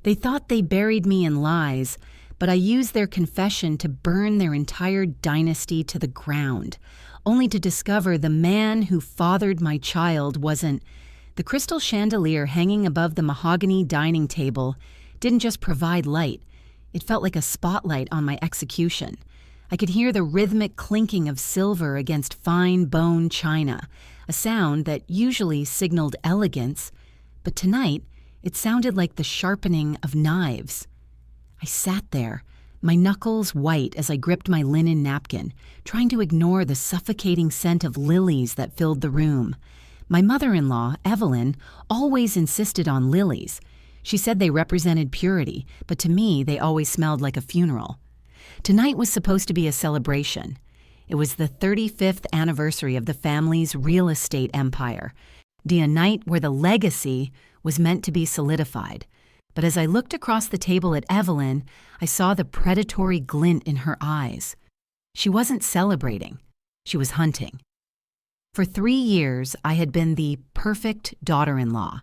They thought they buried me in lies, but I used their confession to burn their entire dynasty to the ground, only to discover the man who fathered my child wasn't. The crystal chandelier hanging above the mahogany dining table didn't just provide light. It felt like a spotlight on my execution. I could hear the rhythmic clinking of silver against fine bone china, a sound that usually signaled elegance, but tonight it sounded like the sharpening of knives. I sat there, my knuckles white as I gripped my linen napkin, trying to ignore the suffocating scent of lilies that filled the room. My mother-in-law, Evelyn, always insisted on lilies. She said they represented purity, but to me they always smelled like a funeral. Tonight was supposed to be a celebration. It was the 35th anniversary of the family's real estate empire, a night where the legacy was meant to be solidified. But as I looked across the table at Evelyn, I saw the predatory glint in her eyes. She wasn't celebrating. She was hunting. For 3 years, I had been the perfect daughter-in-law.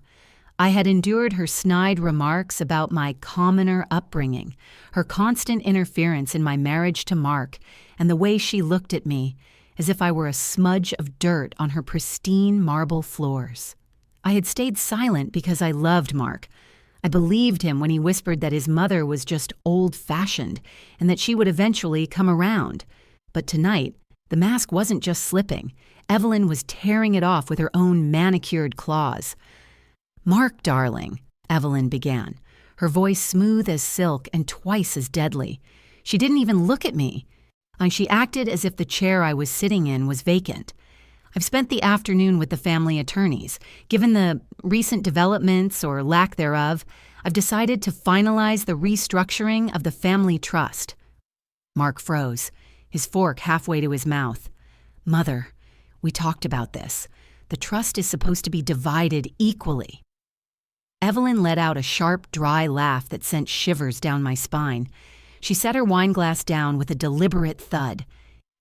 I had endured her snide remarks about my commoner upbringing, her constant interference in my marriage to Mark, and the way she looked at me, as if I were a smudge of dirt on her pristine marble floors. I had stayed silent because I loved Mark. I believed him when he whispered that his mother was just old-fashioned and that she would eventually come around. But tonight, the mask wasn't just slipping. Evelyn was tearing it off with her own manicured claws. "Mark, darling," Evelyn began, her voice smooth as silk and twice as deadly. She didn't even look at me. She acted as if the chair I was sitting in was vacant. "I've spent the afternoon with the family attorneys. Given the recent developments or lack thereof, I've decided to finalize the restructuring of the family trust." Mark froze, his fork halfway to his mouth. "Mother, we talked about this. The trust is supposed to be divided equally." Evelyn let out a sharp, dry laugh that sent shivers down my spine. She set her wineglass down with a deliberate thud.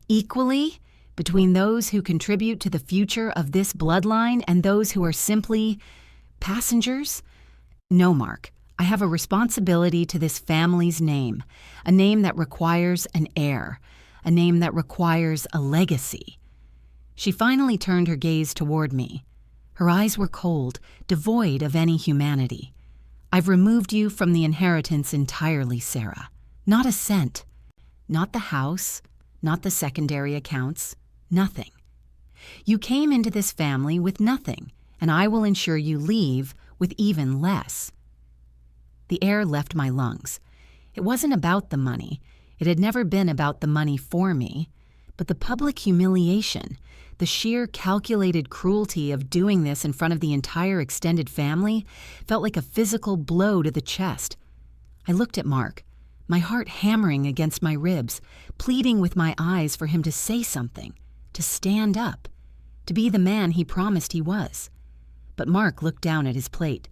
"Equally? Between those who contribute to the future of this bloodline and those who are simply passengers? No, Mark. I have a responsibility to this family's name, a name that requires an heir, a name that requires a legacy." She finally turned her gaze toward me. Her eyes were cold, devoid of any humanity. "I've removed you from the inheritance entirely, Sarah. Not a cent. Not the house, not the secondary accounts, nothing. You came into this family with nothing, and I will ensure you leave with even less." The air left my lungs. It wasn't about the money. It had never been about the money for me. But the public humiliation, the sheer calculated cruelty of doing this in front of the entire extended family, felt like a physical blow to the chest. I looked at Mark, my heart hammering against my ribs, pleading with my eyes for him to say something, to stand up, to be the man he promised he was. But Mark looked down at his plate.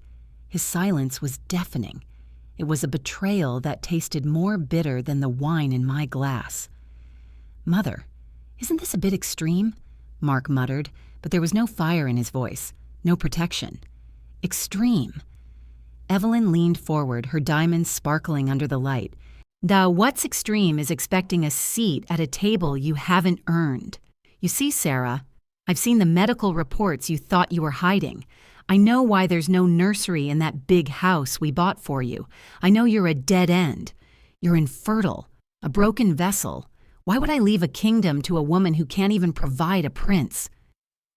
His silence was deafening. It was a betrayal that tasted more bitter than the wine in my glass. "Mother, isn't this a bit extreme?" Mark muttered, but there was no fire in his voice, no protection. "Extreme." Evelyn leaned forward, her diamonds sparkling under the light. What's extreme is expecting a seat at a table you haven't earned. You see, Sarah, I've seen the medical reports you thought you were hiding. I know why there's no nursery in that big house we bought for you. I know you're a dead end. You're infertile, a broken vessel. Why would I leave a kingdom to a woman who can't even provide a prince?"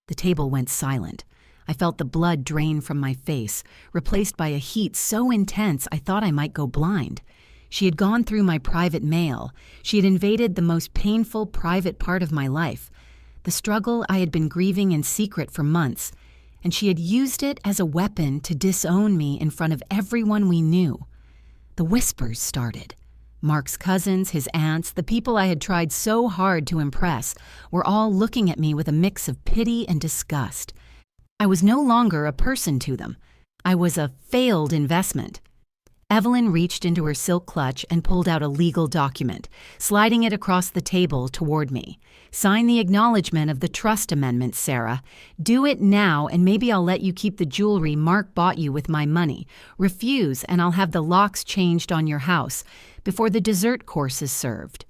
The table went silent. I felt the blood drain from my face, replaced by a heat so intense I thought I might go blind. She had gone through my private mail. She had invaded the most painful private part of my life, the struggle I had been grieving in secret for months, and she had used it as a weapon to disown me in front of everyone we knew. The whispers started. Mark's cousins, his aunts, the people I had tried so hard to impress, were all looking at me with a mix of pity and disgust. I was no longer a person to them. I was a failed investment. Evelyn reached into her silk clutch and pulled out a legal document, sliding it across the table toward me. "Sign the acknowledgement of the trust amendment, Sarah. Do it now, and maybe I'll let you keep the jewelry Mark bought you with my money. Refuse, and I'll have the locks changed on your house before the dessert course is served."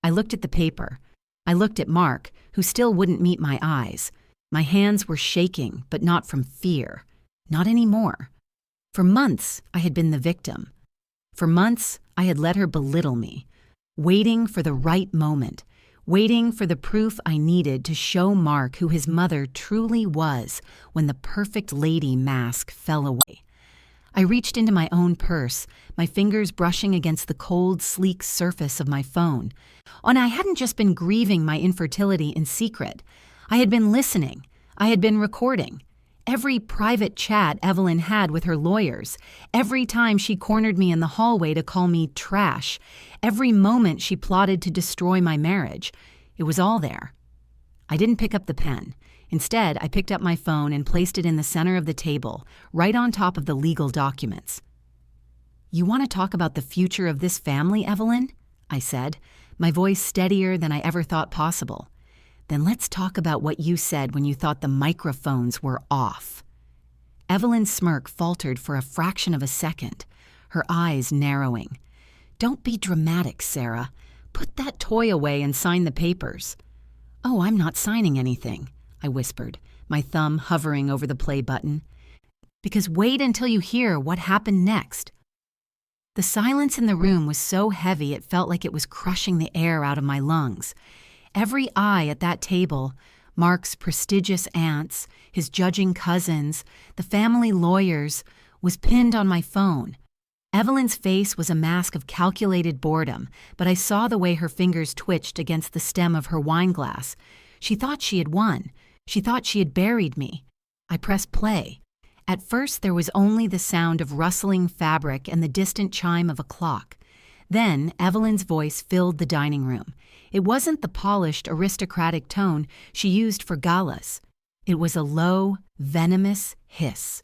I looked at the paper. I looked at Mark, who still wouldn't meet my eyes. My hands were shaking, but not from fear. Not anymore. For months, I had been the victim. For months, I had let her belittle me, waiting for the right moment, waiting for the proof I needed to show Mark who his mother truly was when the perfect lady mask fell away. I reached into my own purse, my fingers brushing against the cold, sleek surface of my phone. And I hadn't just been grieving my infertility in secret. I had been listening. I had been recording. Every private chat Evelyn had with her lawyers, every time she cornered me in the hallway to call me trash, every moment she plotted to destroy my marriage, it was all there. I didn't pick up the pen. Instead, I picked up my phone and placed it in the center of the table, right on top of the legal documents. "You want to talk about the future of this family, Evelyn?" I said, my voice steadier than I ever thought possible. "Then let's talk about what you said when you thought the microphones were off." Evelyn's smirk faltered for a fraction of a second, her eyes narrowing. "Don't be dramatic, Sarah. Put that toy away and sign the papers." "Oh, I'm not signing anything," I whispered, my thumb hovering over the play button. "Because wait until you hear what happened next." The silence in the room was so heavy it felt like it was crushing the air out of my lungs. Every eye at that table, Mark's prestigious aunts, his judging cousins, the family lawyers, was pinned on my phone. Evelyn's face was a mask of calculated boredom, but I saw the way her fingers twitched against the stem of her wine glass. She thought she had won. She thought she had buried me. I pressed play. At first, there was only the sound of rustling fabric and the distant chime of a clock. Then, Evelyn's voice filled the dining room. It wasn't the polished, aristocratic tone she used for galas. It was a low, venomous hiss.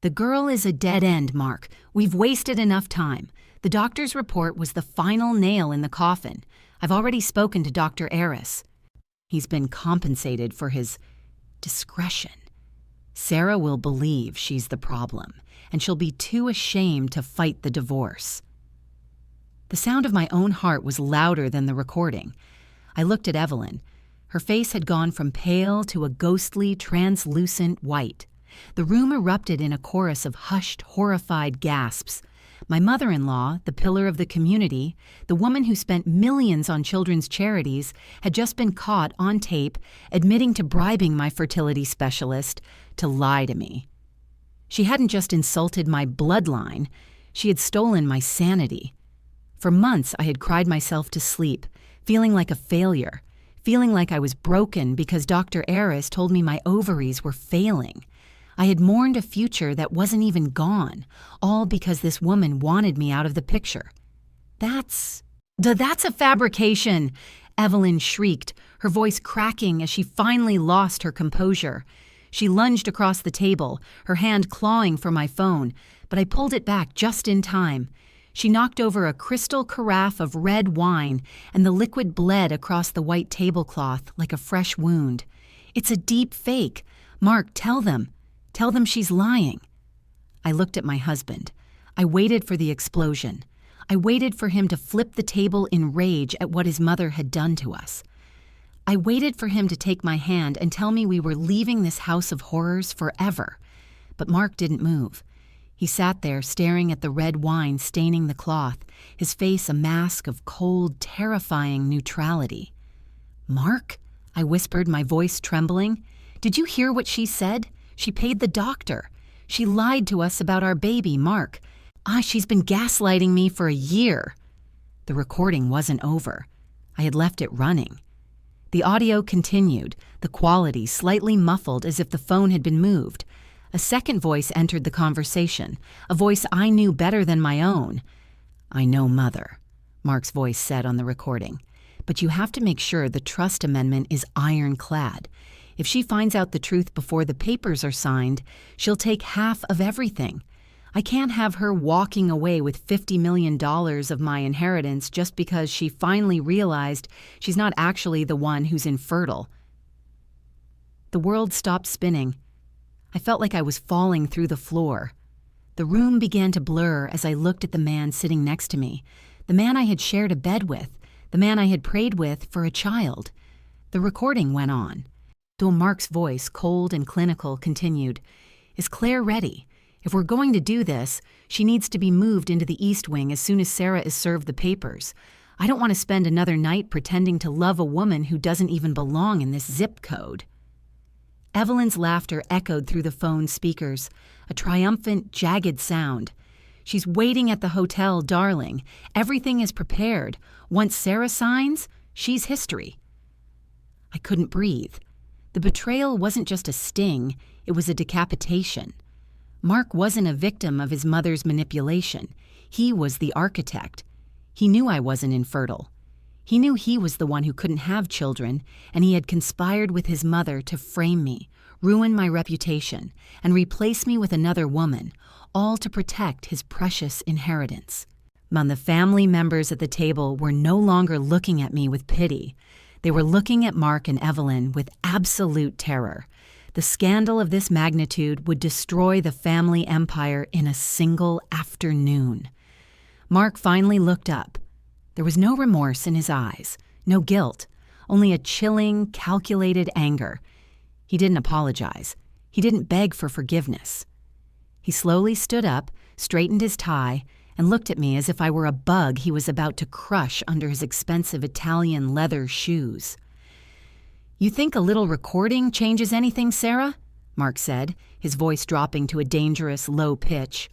"The girl is a dead end, Mark. We've wasted enough time. The doctor's report was the final nail in the coffin. I've already spoken to Dr. Aris. He's been compensated for his discretion. Sarah will believe she's the problem, and she'll be too ashamed to fight the divorce." The sound of my own heart was louder than the recording. I looked at Evelyn. Her face had gone from pale to a ghostly, translucent white. The room erupted in a chorus of hushed, horrified gasps. My mother-in-law, the pillar of the community, the woman who spent millions on children's charities, had just been caught on tape admitting to bribing my fertility specialist to lie to me. She hadn't just insulted my bloodline, she had stolen my sanity. For months, I had cried myself to sleep, feeling like a failure, feeling like I was broken because Dr. Aris told me my ovaries were failing. I had mourned a future that wasn't even gone, all because this woman wanted me out of the picture. That's a fabrication," Evelyn shrieked, her voice cracking as she finally lost her composure. She lunged across the table, her hand clawing for my phone, but I pulled it back just in time. She knocked over a crystal carafe of red wine, and the liquid bled across the white tablecloth like a fresh wound. "It's a deep fake. Mark, tell them. Tell them she's lying." I looked at my husband. I waited for the explosion. I waited for him to flip the table in rage at what his mother had done to us. I waited for him to take my hand and tell me we were leaving this house of horrors forever. But Mark didn't move. He sat there staring at the red wine staining the cloth, his face a mask of cold, terrifying neutrality. "Mark?" I whispered, my voice trembling. "Did you hear what she said? She paid the doctor. She lied to us about our baby, Mark. She's been gaslighting me for a year." The recording wasn't over. I had left it running. The audio continued, the quality slightly muffled as if the phone had been moved. A second voice entered the conversation, a voice I knew better than my own. "I know, Mother," Mark's voice said on the recording, "but you have to make sure the trust amendment is ironclad. If she finds out the truth before the papers are signed, she'll take half of everything. I can't have her walking away with $50 million of my inheritance just because she finally realized she's not actually the one who's infertile. The world stopped spinning. I felt like I was falling through the floor. The room began to blur as I looked at the man sitting next to me, the man I had shared a bed with, the man I had prayed with for a child. The recording went on. Though Mark's voice, cold and clinical, continued, "Is Claire ready? If we're going to do this, she needs to be moved into the East Wing as soon as Sarah is served the papers. I don't want to spend another night pretending to love a woman who doesn't even belong in this zip code." Evelyn's laughter echoed through the phone's speakers, a triumphant, jagged sound. "She's waiting at the hotel, darling. Everything is prepared. Once Sarah signs, she's history." I couldn't breathe. The betrayal wasn't just a sting, it was a decapitation. Mark wasn't a victim of his mother's manipulation. He was the architect. He knew I wasn't infertile. He knew he was the one who couldn't have children, and he had conspired with his mother to frame me, ruin my reputation, and replace me with another woman, all to protect his precious inheritance. But the family members at the table were no longer looking at me with pity. They were looking at Mark and Evelyn with absolute terror. The scandal of this magnitude would destroy the family empire in a single afternoon. Mark finally looked up. There was no remorse in his eyes, no guilt, only a chilling, calculated anger. He didn't apologize. He didn't beg for forgiveness. He slowly stood up, straightened his tie, and looked at me as if I were a bug he was about to crush under his expensive Italian leather shoes. "You think a little recording changes anything, Sarah?" Mark said, his voice dropping to a dangerous low pitch.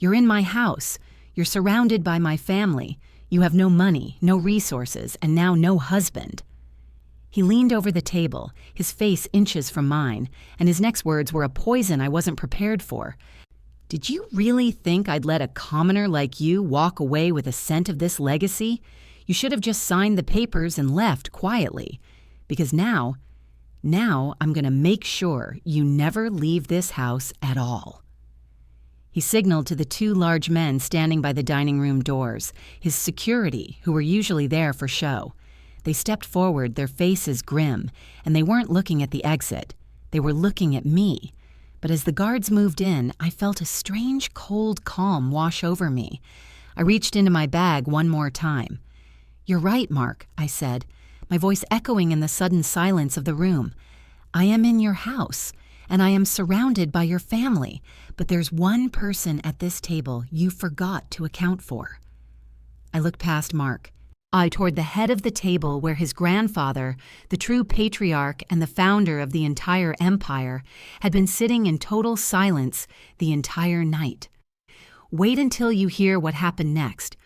"You're in my house. You're surrounded by my family. You have no money, no resources, and now no husband." He leaned over the table, his face inches from mine, and his next words were a poison I wasn't prepared for. "Did you really think I'd let a commoner like you walk away with a cent of this legacy? You should have just signed the papers and left quietly. Because now I'm going to make sure you never leave this house at all." He signaled to the two large men standing by the dining room doors, his security, who were usually there for show. They stepped forward, their faces grim, and they weren't looking at the exit. They were looking at me. But as the guards moved in, I felt a strange, cold calm wash over me. I reached into my bag one more time. "You're right, Mark," I said, my voice echoing in the sudden silence of the room. "I am in your house, and I am surrounded by your family, but there's one person at this table you forgot to account for." I looked past Mark. Toward the head of the table where his grandfather, the true patriarch and the founder of the entire empire, had been sitting in total silence the entire night. Wait until you hear what happened next.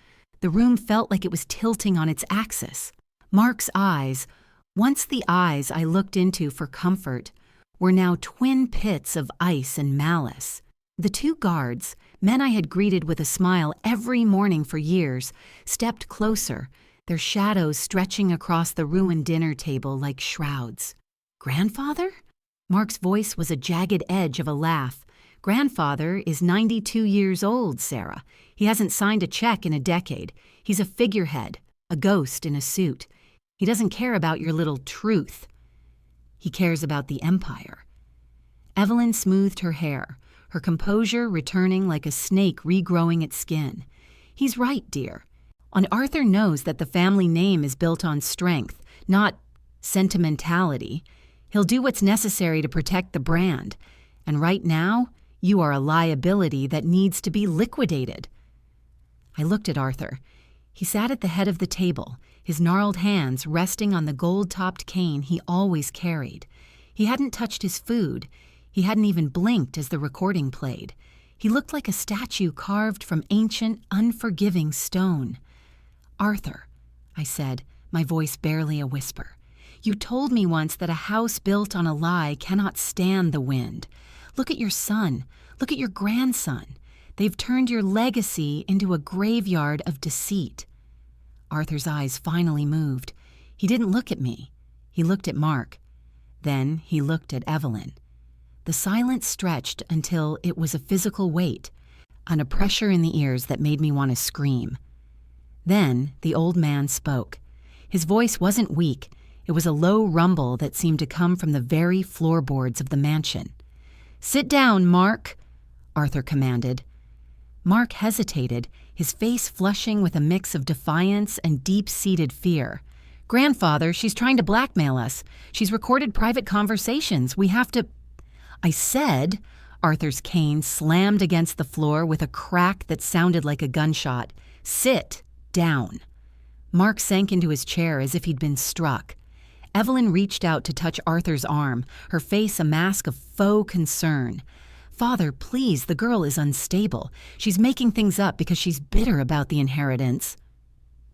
The room felt like it was tilting on its axis. Mark's eyes, once the eyes I looked into for comfort, were now twin pits of ice and malice. The two guards, men I had greeted with a smile every morning for years, stepped closer, their shadows stretching across the ruined dinner table like shrouds. "Grandfather?" Mark's voice was a jagged edge of a laugh. "Grandfather is 92 years old, Sarah. He hasn't signed a check in a decade. He's a figurehead, a ghost in a suit. He doesn't care about your little truth. He cares about the empire." Evelyn smoothed her hair, her composure returning like a snake regrowing its skin. "He's right, dear. And Arthur knows that the family name is built on strength, not sentimentality. He'll do what's necessary to protect the brand. And right now, you are a liability that needs to be liquidated." I looked at Arthur. He sat at the head of the table, his gnarled hands resting on the gold-topped cane he always carried. He hadn't touched his food. He hadn't even blinked as the recording played. He looked like a statue carved from ancient, unforgiving stone. "Arthur," I said, my voice barely a whisper, "you told me once that a house built on a lie cannot stand the wind. Look at your son. Look at your grandson. They've turned your legacy into a graveyard of deceit." Arthur's eyes finally moved. He didn't look at me. He looked at Mark. Then he looked at Evelyn. The silence stretched until it was a physical weight. and a pressure in the ears that made me want to scream. Then the old man spoke. His voice wasn't weak. It was a low rumble that seemed to come from the very floorboards of the mansion. "Sit down, Mark," Arthur commanded. Mark hesitated, his face flushing with a mix of defiance and deep-seated fear. "Grandfather, she's trying to blackmail us. She's recorded private conversations. We have to—" I said, Arthur's cane slammed against the floor with a crack that sounded like a gunshot. "Sit down." Mark sank into his chair as if he'd been struck. Evelyn reached out to touch Arthur's arm, her face a mask of faux concern. "Father, please, the girl is unstable. She's making things up because she's bitter about the inheritance."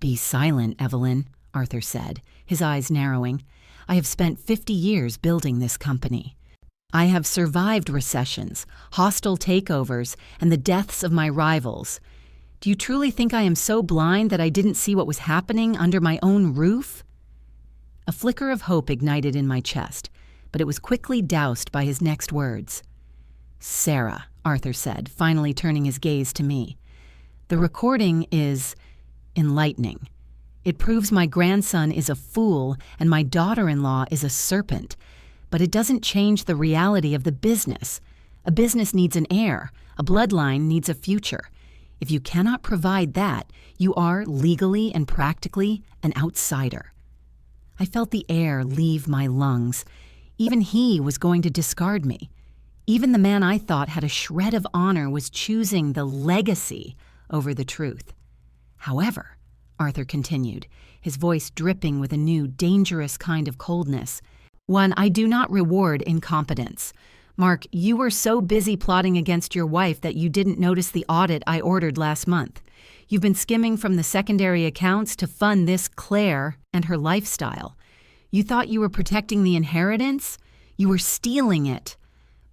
"Be silent, Evelyn," Arthur said, his eyes narrowing. "I have spent 50 years building this company. I have survived recessions, hostile takeovers, and the deaths of my rivals. Do you truly think I am so blind that I didn't see what was happening under my own roof?" A flicker of hope ignited in my chest, but it was quickly doused by his next words. "Sarah," Arthur said, finally turning his gaze to me, "the recording is enlightening. It proves my grandson is a fool and my daughter-in-law is a serpent, but it doesn't change the reality of the business. A business needs an heir. A bloodline needs a future. If you cannot provide that, you are, legally and practically, an outsider." I felt the air leave my lungs. Even he was going to discard me. Even the man I thought had a shred of honor was choosing the legacy over the truth. "However," Arthur continued, his voice dripping with a new, dangerous kind of coldness, "one, I do not reward incompetence. Mark, you were so busy plotting against your wife that you didn't notice the audit I ordered last month. You've been skimming from the secondary accounts to fund this Claire and her lifestyle. You thought you were protecting the inheritance? You were stealing it."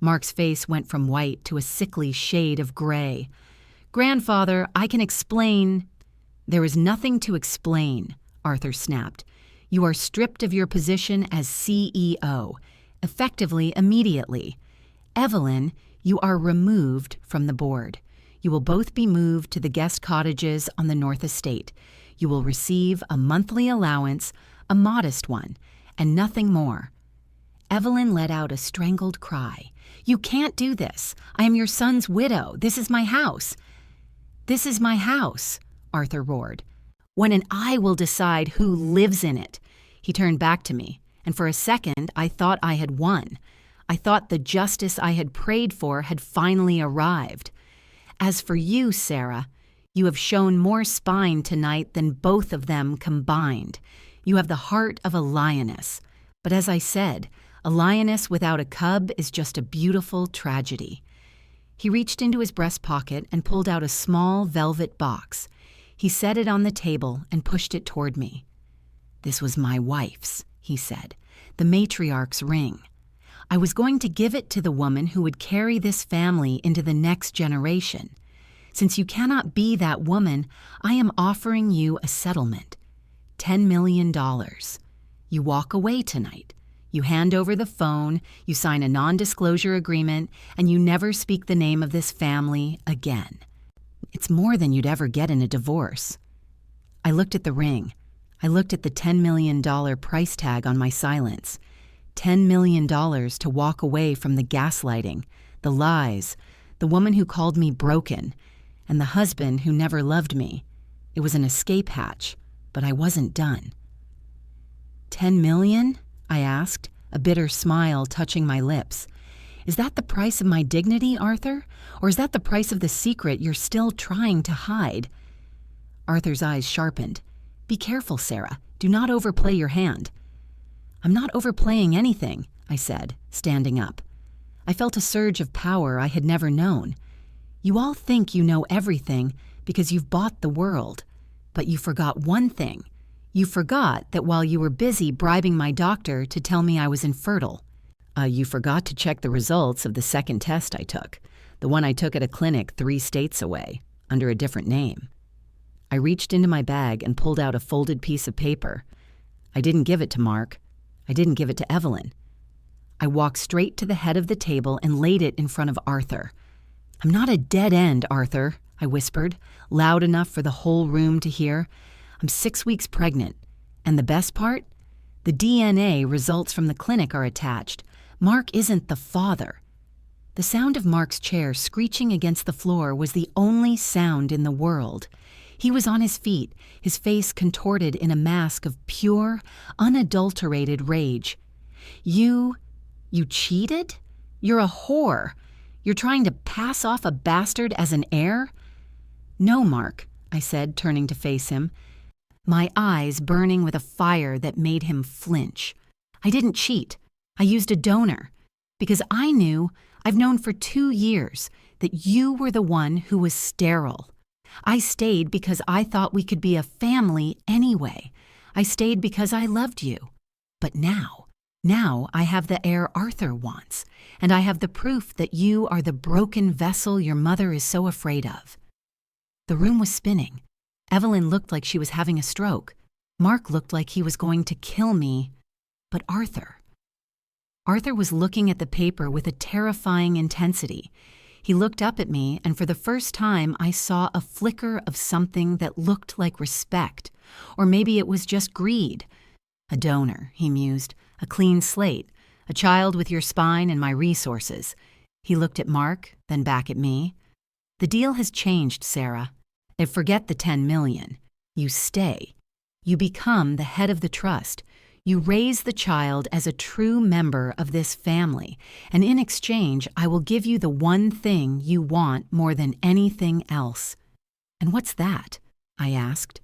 Mark's face went from white to a sickly shade of gray. "Grandfather, I can explain—" "There is nothing to explain," Arthur snapped. "You are stripped of your position as CEO, effectively immediately. Evelyn, you are removed from the board. You will both be moved to the guest cottages on the North Estate. You will receive a monthly allowance, a modest one, and nothing more." Evelyn let out a strangled cry. "You can't do this. I am your son's widow. This is my house." "This is my house," Arthur roared. "When and I will decide who lives in it." He turned back to me, and for a second I thought I had won. I thought the justice I had prayed for had finally arrived. "As for you, Sarah, you have shown more spine tonight than both of them combined. You have the heart of a lioness. But as I said, a lioness without a cub is just a beautiful tragedy." He reached into his breast pocket and pulled out a small velvet box. He set it on the table and pushed it toward me. "This was my wife's," he said, "the matriarch's ring. I was going to give it to the woman who would carry this family into the next generation. Since you cannot be that woman, I am offering you a settlement. $10 million. You walk away tonight. You hand over the phone, you sign a non-disclosure agreement, and you never speak the name of this family again. It's more than you'd ever get in a divorce." I looked at the ring. I looked at the $10 million price tag on my silence. $10 million to walk away from the gaslighting, the lies, the woman who called me broken, and the husband who never loved me. It was an escape hatch, but I wasn't done. $10 million? I asked, a bitter smile touching my lips. "Is that the price of my dignity, Arthur? Or is that the price of the secret you're still trying to hide?" Arthur's eyes sharpened. "Be careful, Sarah. Do not overplay your hand." "I'm not overplaying anything," I said, standing up. I felt a surge of power I had never known. "You all think you know everything because you've bought the world. But you forgot one thing. You forgot that while you were busy bribing my doctor to tell me I was infertile, you forgot to check the results of the second test I took, the one I took at a clinic 3 states away, under a different name." I reached into my bag and pulled out a folded piece of paper. I didn't give it to Mark. I didn't give it to Evelyn. I walked straight to the head of the table and laid it in front of Arthur. I'm not a dead end, Arthur, I whispered, loud enough for the whole room to hear. I'm 6 weeks pregnant. And the best part? The DNA results from the clinic are attached. Mark isn't the father. The sound of Mark's chair screeching against the floor was the only sound in the world. He was on his feet, his face contorted in a mask of pure, unadulterated rage. You cheated? You're a whore. You're trying to pass off a bastard as an heir? No, Mark, I said, turning to face him, my eyes burning with a fire that made him flinch. I didn't cheat. I used a donor. Because I knew, I've known for 2 years, that you were the one who was sterile. I stayed because I thought we could be a family anyway. I stayed because I loved you. But now I have the heir Arthur wants, and I have the proof that you are the broken vessel your mother is so afraid of. The room was spinning. Evelyn looked like she was having a stroke. Mark looked like he was going to kill me. But Arthur was looking at the paper with a terrifying intensity. He looked up at me, and for the first time I saw a flicker of something that looked like respect. Or maybe it was just greed. A donor, he mused. A clean slate. A child with your spine and my resources. He looked at Mark, then back at me. The deal has changed, Sarah. And forget the 10 million. You stay. You become the head of the trust. You raise the child as a true member of this family, and in exchange, I will give you the one thing you want more than anything else. And what's that? I asked.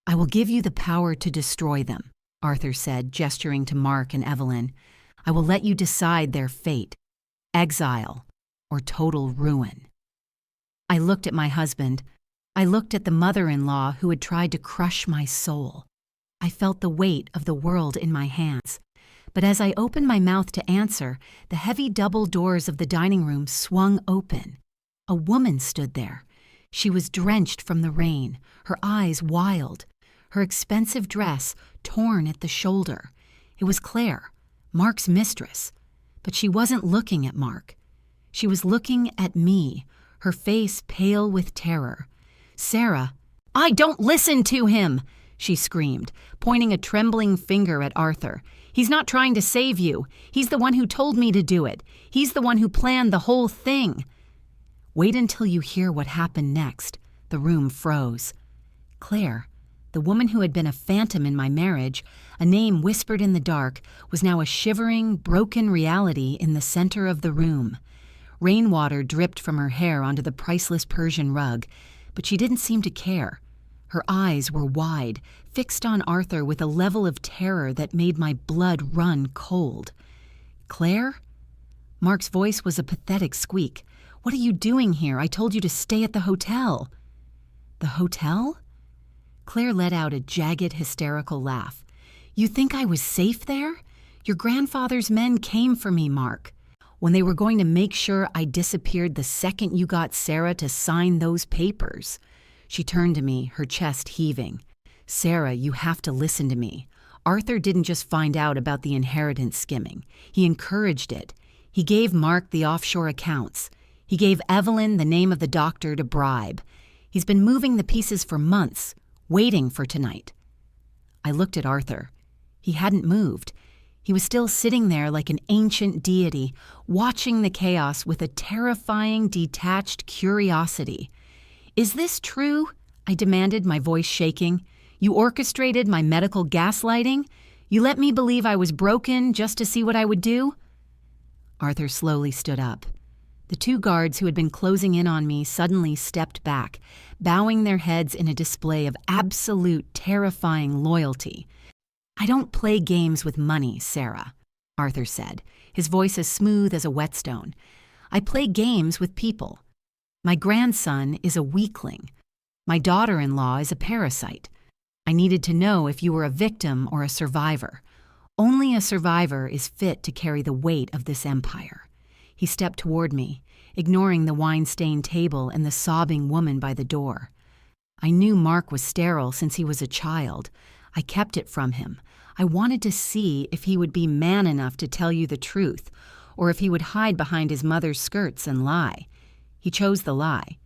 I will give you the power to destroy them, Arthur said, gesturing to Mark and Evelyn. I will let you decide their fate, exile or total ruin. I looked at my husband. I looked at the mother-in-law who had tried to crush my soul. I felt the weight of the world in my hands. But as I opened my mouth to answer, the heavy double doors of the dining room swung open. A woman stood there. She was drenched from the rain, her eyes wild, her expensive dress torn at the shoulder. It was Claire, Mark's mistress. But she wasn't looking at Mark. She was looking at me, her face pale with terror. Sarah, I don't listen to him! She screamed, pointing a trembling finger at Arthur. He's not trying to save you. He's the one who told me to do it. He's the one who planned the whole thing. Wait until you hear what happened next. The room froze. Claire, the woman who had been a phantom in my marriage, a name whispered in the dark, was now a shivering, broken reality in the center of the room. Rainwater dripped from her hair onto the priceless Persian rug, but she didn't seem to care. Her eyes were wide, fixed on Arthur with a level of terror that made my blood run cold. Claire? Mark's voice was a pathetic squeak. What are you doing here? I told you to stay at the hotel. The hotel? Claire let out a jagged, hysterical laugh. You think I was safe there? Your grandfather's men came for me, Mark. When they were going to make sure I disappeared the second you got Sarah to sign those papers. She turned to me, her chest heaving. Sarah, you have to listen to me. Arthur didn't just find out about the inheritance skimming. He encouraged it. He gave Mark the offshore accounts. He gave Evelyn the name of the doctor to bribe. He's been moving the pieces for months, waiting for tonight. I looked at Arthur. He hadn't moved. He was still sitting there like an ancient deity, watching the chaos with a terrifying, detached curiosity. Is this true? I demanded, my voice shaking. You orchestrated my medical gaslighting? You let me believe I was broken just to see what I would do? Arthur slowly stood up. The 2 guards who had been closing in on me suddenly stepped back, bowing their heads in a display of absolute terrifying loyalty. I don't play games with money, Sarah, Arthur said, his voice as smooth as a whetstone. I play games with people. My grandson is a weakling. My daughter-in-law is a parasite. I needed to know if you were a victim or a survivor. Only a survivor is fit to carry the weight of this empire. He stepped toward me, ignoring the wine-stained table and the sobbing woman by the door. I knew Mark was sterile since he was a child. I kept it from him. I wanted to see if he would be man enough to tell you the truth, or if he would hide behind his mother's skirts and lie. He chose the lie.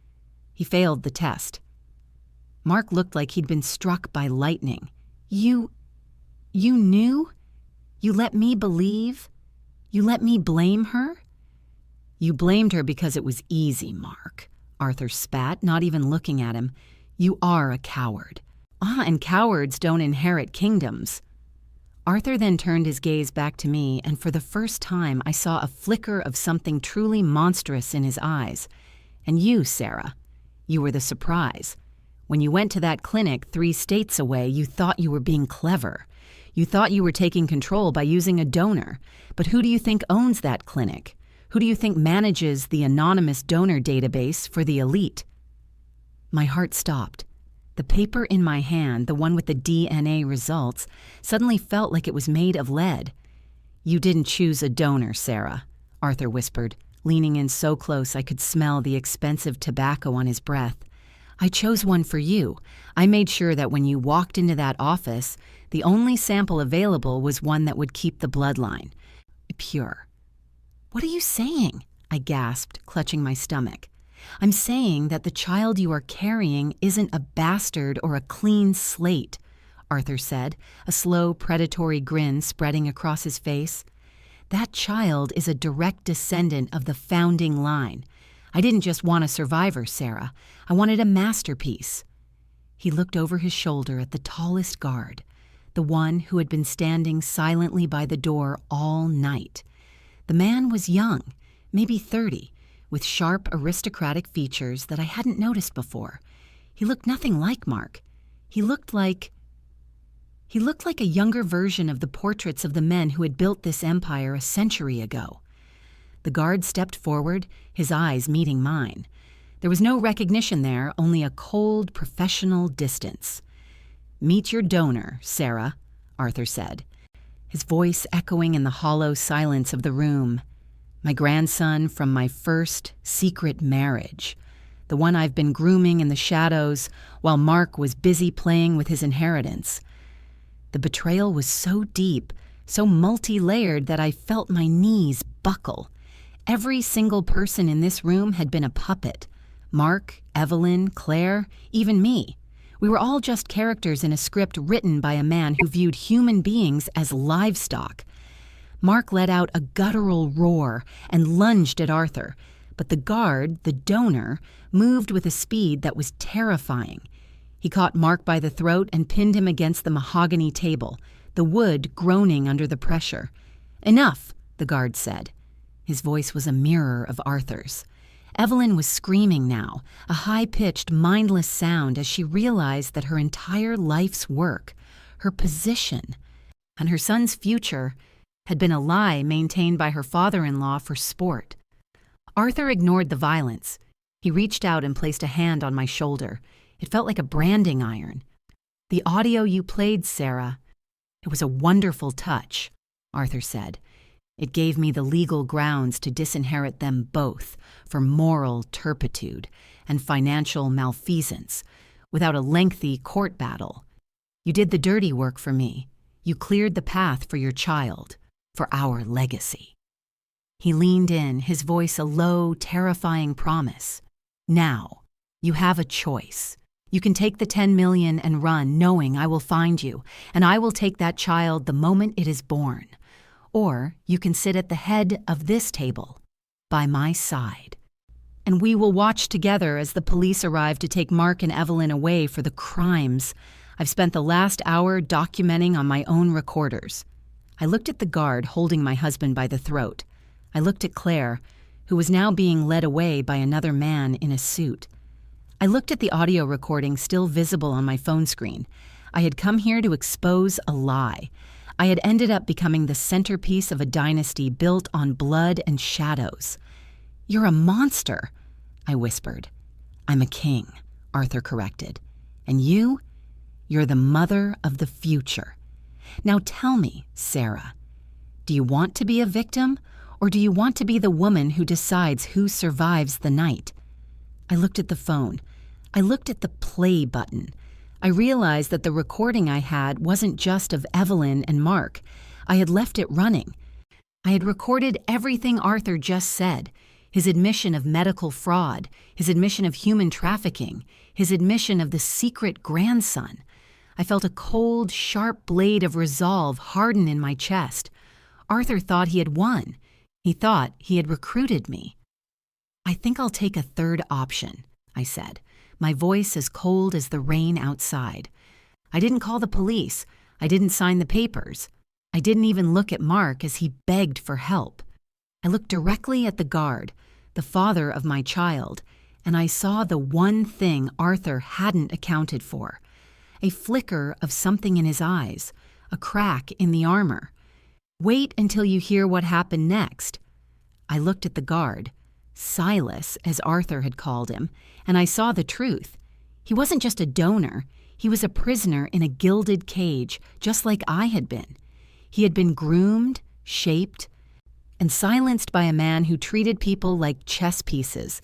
He failed the test. Mark looked like he'd been struck by lightning. You knew? You let me believe? You let me blame her? You blamed her because it was easy, Mark. Arthur spat, not even looking at him. You are a coward. And cowards don't inherit kingdoms. Arthur then turned his gaze back to me, and for the first time I saw a flicker of something truly monstrous in his eyes. And you, Sarah, you were the surprise. When you went to that clinic 3 states away, you thought you were being clever. You thought you were taking control by using a donor. But who do you think owns that clinic? Who do you think manages the anonymous donor database for the elite? My heart stopped. The paper in my hand, the one with the DNA results, suddenly felt like it was made of lead. You didn't choose a donor, Sarah, Arthur whispered, leaning in so close I could smell the expensive tobacco on his breath. I chose one for you. I made sure that when you walked into that office, the only sample available was one that would keep the bloodline pure. What are you saying? I gasped, clutching my stomach. I'm saying that the child you are carrying isn't a bastard or a clean slate, Arthur said, a slow, predatory grin spreading across his face. That child is a direct descendant of the founding line. I didn't just want a survivor, Sarah. I wanted a masterpiece. He looked over his shoulder at the tallest guard, the one who had been standing silently by the door all night. The man was young, maybe 30, with sharp aristocratic features that I hadn't noticed before. He looked nothing like Mark. He looked like a younger version of the portraits of the men who had built this empire a century ago. The guard stepped forward, his eyes meeting mine. There was no recognition there, only a cold, professional distance. Meet your donor, Sarah, Arthur said, his voice echoing in the hollow silence of the room. My grandson from my first secret marriage, the one I've been grooming in the shadows while Mark was busy playing with his inheritance. The betrayal was so deep, so multi-layered that I felt my knees buckle. Every single person in this room had been a puppet. Mark, Evelyn, Claire, even me. We were all just characters in a script written by a man who viewed human beings as livestock. Mark let out a guttural roar and lunged at Arthur, but the guard, the donor, moved with a speed that was terrifying. He caught Mark by the throat and pinned him against the mahogany table, the wood groaning under the pressure. Enough, the guard said. His voice was a mirror of Arthur's. Evelyn was screaming now, a high-pitched, mindless sound as she realized that her entire life's work, her position, and her son's future had been a lie maintained by her father-in-law for sport. Arthur ignored the violence. He reached out and placed a hand on my shoulder. It felt like a branding iron. The audio you played, Sarah, it was a wonderful touch, Arthur said. It gave me the legal grounds to disinherit them both for moral turpitude and financial malfeasance without a lengthy court battle. You did the dirty work for me. You cleared the path for your child, for our legacy. He leaned in, his voice a low, terrifying promise. Now, you have a choice. You can take the 10 million and run, knowing I will find you, and I will take that child the moment it is born. Or you can sit at the head of this table, by my side. And we will watch together as the police arrive to take Mark and Evelyn away for the crimes I've spent the last hour documenting on my own recorders. I looked at the guard holding my husband by the throat. I looked at Claire, who was now being led away by another man in a suit. I looked at the audio recording still visible on my phone screen. I had come here to expose a lie. I had ended up becoming the centerpiece of a dynasty built on blood and shadows. You're a monster, I whispered. I'm a king, Arthur corrected. And you're the mother of the future. Now tell me, Sarah, do you want to be a victim, or do you want to be the woman who decides who survives the night? I looked at the phone. I looked at the play button. I realized that the recording I had wasn't just of Evelyn and Mark. I had left it running. I had recorded everything Arthur just said, His admission of medical fraud, his admission of human trafficking, his admission of the secret grandson. I felt a cold, sharp blade of resolve harden in my chest. Arthur thought he had won. He thought he had recruited me. "I think I'll take a third option," I said, my voice as cold as the rain outside. I didn't call the police. I didn't sign the papers. I didn't even look at Mark as he begged for help. I looked directly at the guard, the father of my child, and I saw the one thing Arthur hadn't accounted for. A flicker of something in his eyes, a crack in the armor. "Wait until you hear what happened next." I looked at the guard, Silas, as Arthur had called him, and I saw the truth. He wasn't just a donor. He was a prisoner in a gilded cage, just like I had been. He had been groomed, shaped, and silenced by a man who treated people like chess pieces.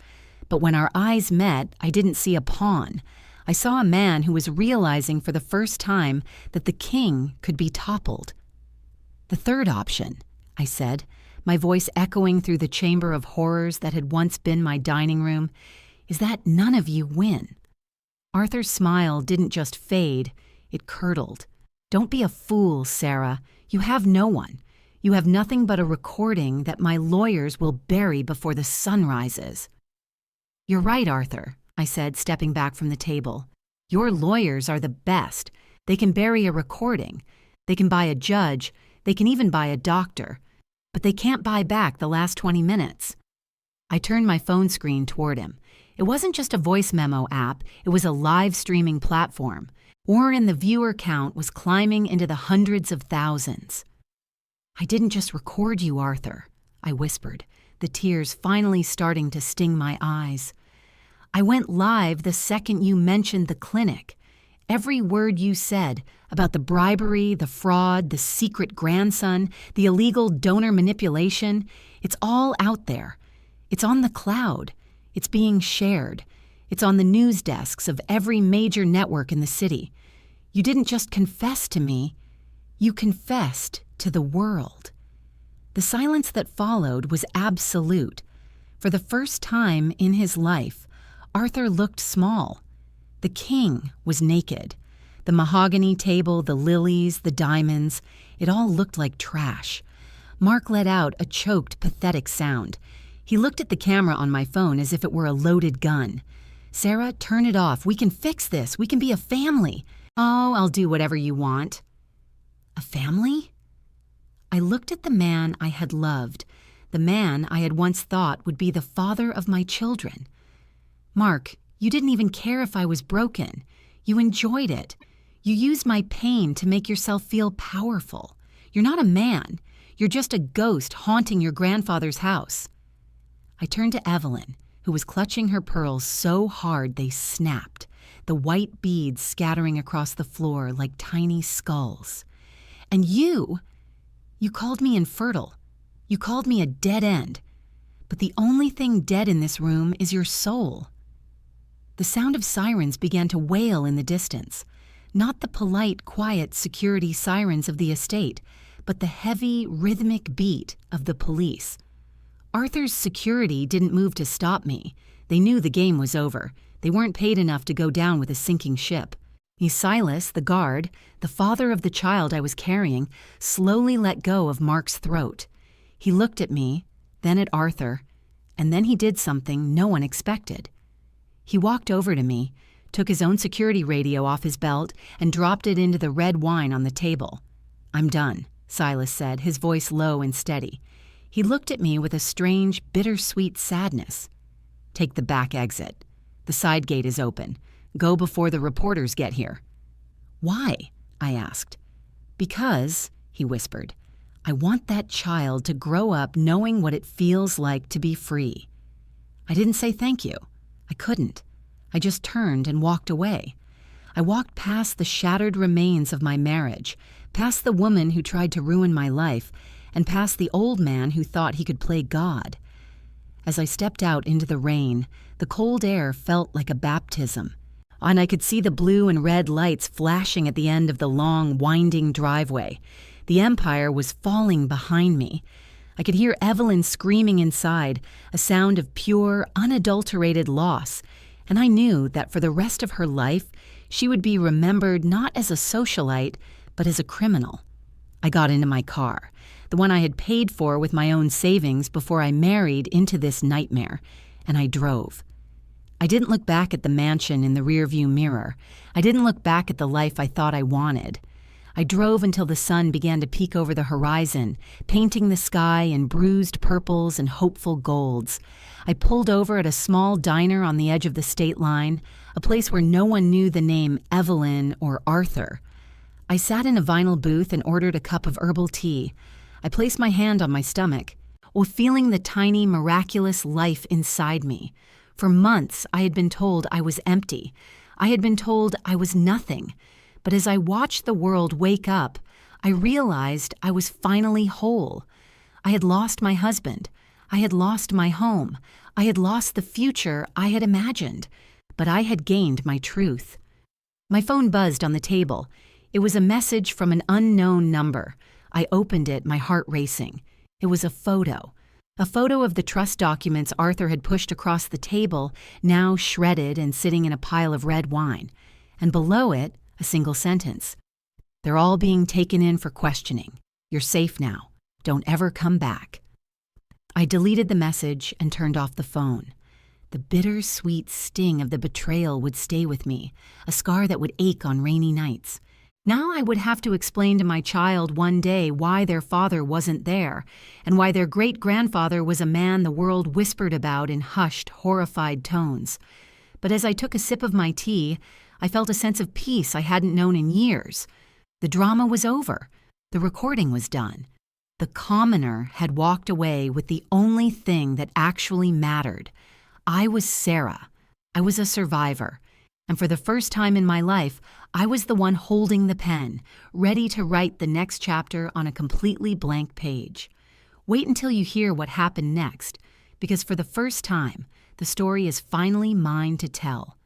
But when our eyes met, I didn't see a pawn. I saw a man who was realizing for the first time that the king could be toppled. "The third option," I said, my voice echoing through the chamber of horrors that had once been my dining room, "is that none of you win." Arthur's smile didn't just fade, it curdled. "Don't be a fool, Sarah. You have no one. You have nothing but a recording that my lawyers will bury before the sun rises." "You're right, Arthur," I said, stepping back from the table. "Your lawyers are the best. They can bury a recording. They can buy a judge. They can even buy a doctor. But they can't buy back the last 20 minutes. I turned my phone screen toward him. It wasn't just a voice memo app. It was a live streaming platform. Warren, the viewer count was climbing into the hundreds of thousands. "I didn't just record you, Arthur," I whispered, the tears finally starting to sting my eyes. "I went live the second you mentioned the clinic. Every word you said about the bribery, the fraud, the secret grandson, the illegal donor manipulation, it's all out there. It's on the cloud. It's being shared. It's on the news desks of every major network in the city. You didn't just confess to me, you confessed to the world." The silence that followed was absolute. For the first time in his life, Arthur looked small. The king was naked. The mahogany table, the lilies, the diamonds, it all looked like trash. Mark let out a choked, pathetic sound. He looked at the camera on my phone as if it were a loaded gun. "Sarah, turn it off. We can fix this. We can be a family." "Oh, I'll do whatever you want." A family? I looked at the man I had loved, the man I had once thought would be the father of my children. "Mark, you didn't even care if I was broken. You enjoyed it. You used my pain to make yourself feel powerful. You're not a man. You're just a ghost haunting your grandfather's house." I turned to Evelyn, who was clutching her pearls so hard they snapped, the white beads scattering across the floor like tiny skulls. "And you called me infertile. You called me a dead end. But the only thing dead in this room is your soul." The sound of sirens began to wail in the distance. Not the polite, quiet security sirens of the estate, but the heavy, rhythmic beat of the police. Arthur's security didn't move to stop me. They knew the game was over. They weren't paid enough to go down with a sinking ship. Silas, the guard, the father of the child I was carrying, slowly let go of Mark's throat. He looked at me, then at Arthur, and then he did something no one expected. He walked over to me, took his own security radio off his belt, and dropped it into the red wine on the table. "I'm done," Silas said, his voice low and steady. He looked at me with a strange, bittersweet sadness. "Take the back exit. The side gate is open. Go before the reporters get here." "Why?" I asked. "Because," he whispered, "I want that child to grow up knowing what it feels like to be free." I didn't say thank you. I couldn't. I just turned and walked away. I walked past the shattered remains of my marriage, past the woman who tried to ruin my life, and past the old man who thought he could play God. As I stepped out into the rain, the cold air felt like a baptism, and I could see the blue and red lights flashing at the end of the long, winding driveway. The Empire was falling behind me. I could hear Evelyn screaming inside, a sound of pure, unadulterated loss, and I knew that for the rest of her life, she would be remembered not as a socialite, but as a criminal. I got into my car, the one I had paid for with my own savings before I married into this nightmare, and I drove. I didn't look back at the mansion in the rearview mirror. I didn't look back at the life I thought I wanted. I drove until the sun began to peek over the horizon, painting the sky in bruised purples and hopeful golds. I pulled over at a small diner on the edge of the state line, a place where no one knew the name Evelyn or Arthur. I sat in a vinyl booth and ordered a cup of herbal tea. I placed my hand on my stomach, while feeling the tiny, miraculous life inside me. For months, I had been told I was empty. I had been told I was nothing. But as I watched the world wake up, I realized I was finally whole. I had lost my husband. I had lost my home. I had lost the future I had imagined. But I had gained my truth. My phone buzzed on the table. It was a message from an unknown number. I opened it, my heart racing. It was a photo of the trust documents Arthur had pushed across the table, now shredded and sitting in a pile of red wine. And below it, a single sentence. They're all being taken in for questioning. You're safe now. Don't ever come back. I deleted the message and turned off the phone. The bitter-sweet sting of the betrayal would stay with me, a scar that would ache on rainy nights. Now I would have to explain to my child one day why their father wasn't there, and why their great-grandfather was a man the world whispered about in hushed, horrified tones. But as I took a sip of my tea, I felt a sense of peace I hadn't known in years. The drama was over. The recording was done. The commoner had walked away with the only thing that actually mattered. I was Sarah. I was a survivor. And for the first time in my life, I was the one holding the pen, ready to write the next chapter on a completely blank page. Wait until you hear what happened next, because for the first time, the story is finally mine to tell.